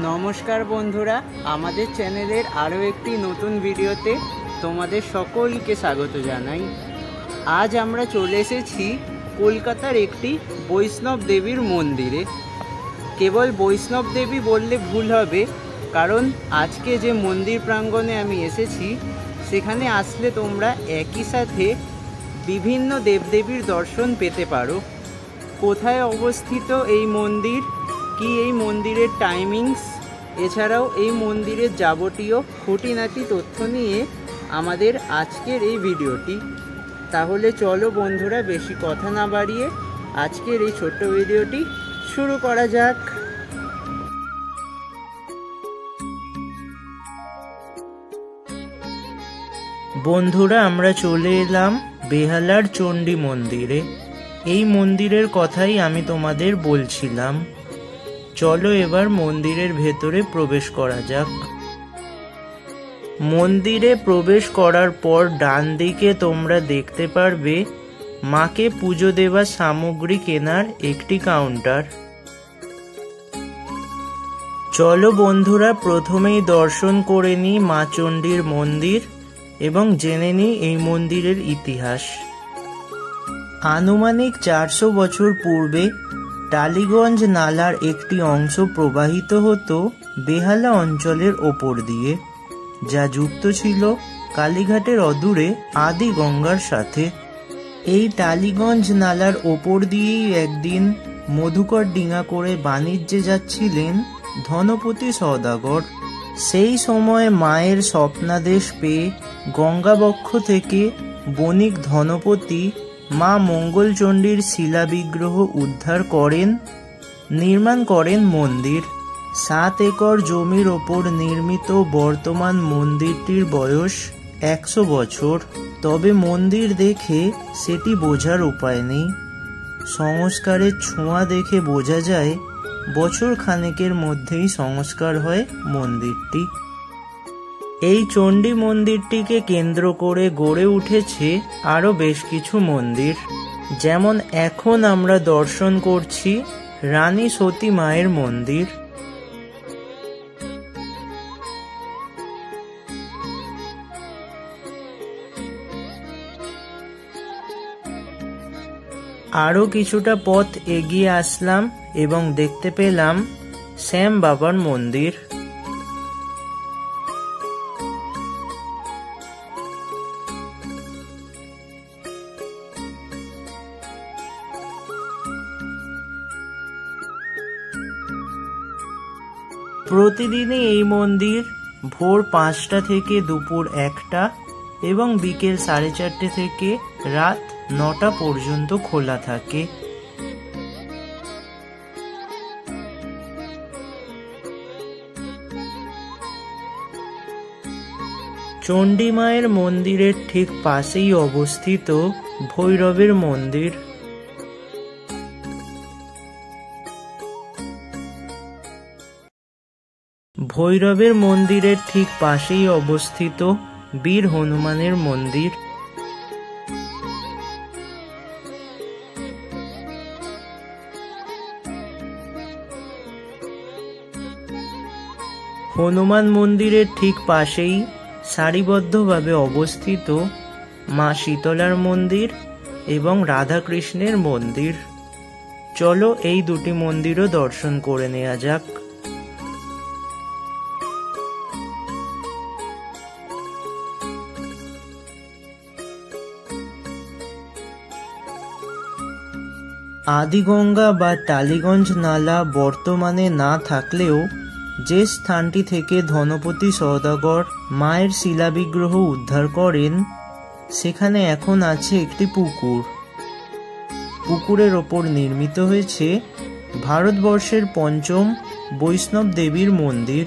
নমস্কার বন্ধুরা, আমাদের চ্যানেলের আরও একটি নতুন ভিডিওতে তোমাদের সকলকে স্বাগত জানাই। আজ আমরা চলে এসেছি কলকাতার একটি বৈষ্ণব দেবীর মন্দিরে। কেবল বৈষ্ণব দেবী বললে ভুল হবে, কারণ আজকে যে মন্দির প্রাঙ্গণে আমি এসেছি সেখানে আসলে তোমরা একই সাথে বিভিন্ন দেবদেবীর দর্শন পেতে পারো। কোথায় অবস্থিত এই মন্দির, কি এই মন্দিরের টাইমিংস, এছাড়াও এই মন্দিরের যাবতীয় খুঁটিনাটি তথ্য নিয়ে আমাদের আজকের এই ভিডিওটি। তাহলে চলো বন্ধুরা, বেশি কথা না বাড়িয়ে আজকের এই ছোট্ট ভিডিওটি শুরু করা যাক। বন্ধুরা, আমরা চলে এলাম বেহালার চণ্ডী মন্দিরে। এই মন্দিরের কথাই আমি তোমাদের বলছিলাম। চলো এবার মন্দিরের ভেতরে প্রবেশ করা যাক। মন্দিরে প্রবেশ করার পর ডান দিকে তোমরা দেখতে পারবে মাকে পুজো দেওয়ার সামগ্রী কেনার একটি কাউন্টার। চলো বন্ধুরা, প্রথমেই দর্শন করে নিই মা চণ্ডীর মন্দির এবং জেনে নিই এই মন্দিরের ইতিহাস। আনুমানিক 400 বছর পূর্বে টালিগঞ্জ নালার একটি অংশ প্রবাহিত হতো বেহালা অঞ্চলের ওপর দিয়ে, যা যুক্ত ছিল কালীঘাটের অদূরে আদি গঙ্গার সাথে। এই টালিগঞ্জ নালার ওপর দিয়েই একদিন মধুকর ডিঙা করে বাণিজ্যে যাচ্ছিলেন ধনপতি সওদাগর। সেই সময় মায়ের স্বপ্নাদেশ পেয়ে গঙ্গাবক্ষ থেকে বণিক ধনপতি মা মঙ্গলচণ্ডীর শিলা বিগ্রহ উদ্ধার করেন, নির্মাণ করেন মন্দির। 7 একর জমির ওপর নির্মিত বর্তমান মন্দিরটির বয়স 100 বছর। তবে মন্দির দেখে সেটি বোঝার উপায় নেই। সংস্কারের ছোঁয়া দেখে বোঝা যায় বছর খানেকের মধ্যেই সংস্কার হয় মন্দিরটি। এই চণ্ডী মন্দিরটিকে কেন্দ্র করে গড়ে উঠেছে আরও বেশ কিছু মন্দির, যেমন এখন আমরা দর্শন করছি রানী সতী মায়ের মন্দির। আরও কিছুটা পথ এগিয়ে আসলাম এবং দেখতে পেলাম শ্যাম বাবার মন্দির। প্রতিদিনই এই মন্দির ভোর 5টা থেকে দুপুর 1টা এবং বিকেল 4:30 থেকে রাত 9টা পর্যন্ত খোলা থাকে। চণ্ডী মায়ের মন্দিরের ঠিক পাশেই অবস্থিত ভৈরবের মন্দির। ভৈরবের মন্দিরের ঠিক পাশেই অবস্থিত বীর হনুমানের মন্দির। হনুমান মন্দিরের ঠিক পাশেই সারিবদ্ধভাবে অবস্থিত মা শীতলার মন্দির এবং রাধাকৃষ্ণের মন্দির। চলো এই দুটি মন্দিরও দর্শন করে নেওয়া যাক। আদিগঙ্গা বা টালিগঞ্জ নালা বর্তমানে না থাকলেও যে স্থানটি থেকে ধনপতি সওদাগর মায়ের শিলাবিগ্রহ উদ্ধার করেন সেখানে এখন আছে একটি পুকুর। পুকুরের ওপর নির্মিত হয়েছে ভারতবর্ষের 5ম বৈষ্ণব দেবীর মন্দির,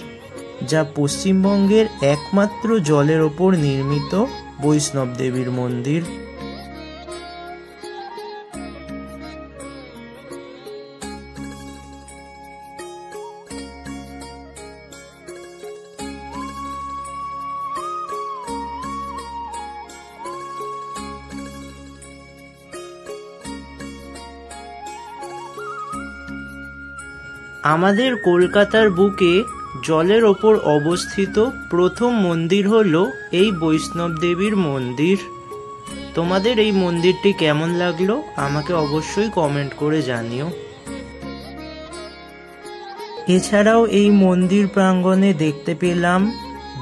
যা পশ্চিমবঙ্গের একমাত্র জলের ওপর নির্মিত বৈষ্ণব দেবীর মন্দির। আমাদের কলকাতার বুকে জলের ওপর অবস্থিত প্রথম মন্দির হলো এই বৈষ্ণব দেবীর মন্দির। তোমাদের এই মন্দিরটি কেমন লাগলো আমাকে অবশ্যই কমেন্ট করে জানিও। এছাড়াও এই মন্দির প্রাঙ্গণে দেখতে পেলাম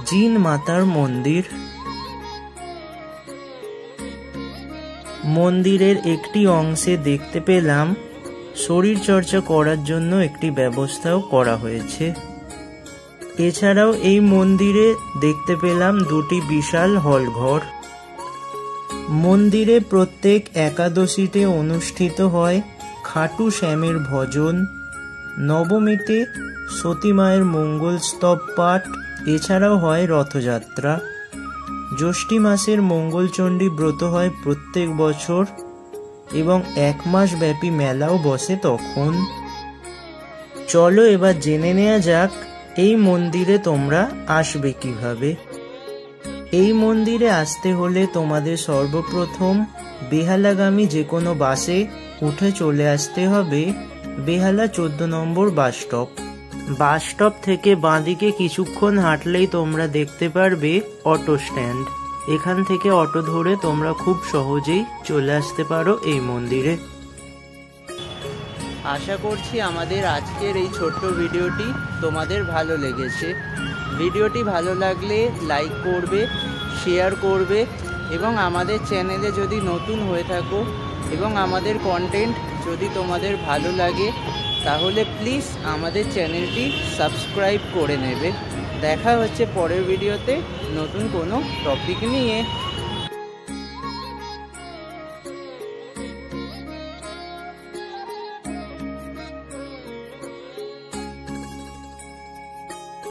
জিন মাতার মন্দির। মন্দিরের একটি অংশে দেখতে পেলাম শরীর চর্চা করার জন্য একটি ব্যবস্থাও করা হয়েছে। এছাড়াও এই মন্দিরে দেখতে পেলাম দুটি বিশাল হলঘর। মন্দিরে প্রত্যেক একাদশীতে অনুষ্ঠিত হয় খাটু শ্যামের ভজন, নবমীতে সতী মায়ের মঙ্গল স্তব পাঠ, এছাড়াও হয় রথযাত্রা। জ্যৈষ্ঠী মাসের মঙ্গলচণ্ডী ব্রত হয় প্রত্যেক বছর এবং 1 মাস ব্যাপী মেলাও বসে তখন। চলো এবার জেনে নেওয়া যাক এই মন্দিরে তোমরা আসবে কিভাবে। এই মন্দিরে আসতে হলে তোমাদের সর্বপ্রথম বেহালাগামী যে কোনো বাসে উঠে চলে আসতে হবে বেহালা 14 নম্বর বাস স্টপ। বাস স্টপ থেকে বাঁদিকে কিছুক্ষণ হাঁটলেই তোমরা দেখতে পারবে অটো স্ট্যান্ড। এখান থেকে অটো ধরে তোমরা খুব সহজেই চলে আসতে পারো এই মন্দিরে। আশা করছি আমাদের আজকের এই ছোট্ট ভিডিওটি তোমাদের ভালো লেগেছে। ভিডিওটি ভালো লাগলে লাইক করবে, শেয়ার করবে এবং আমাদের চ্যানেলে যদি নতুন হয়ে থাকো এবং আমাদের কন্টেন্ট যদি তোমাদের ভালো লাগে তাহলে প্লিজ আমাদের চ্যানেলটি সাবস্ক্রাইব করে নেবে। দেখা হচ্ছে পরের ভিডিওতে নতুন কোনো টপিক নিয়ে।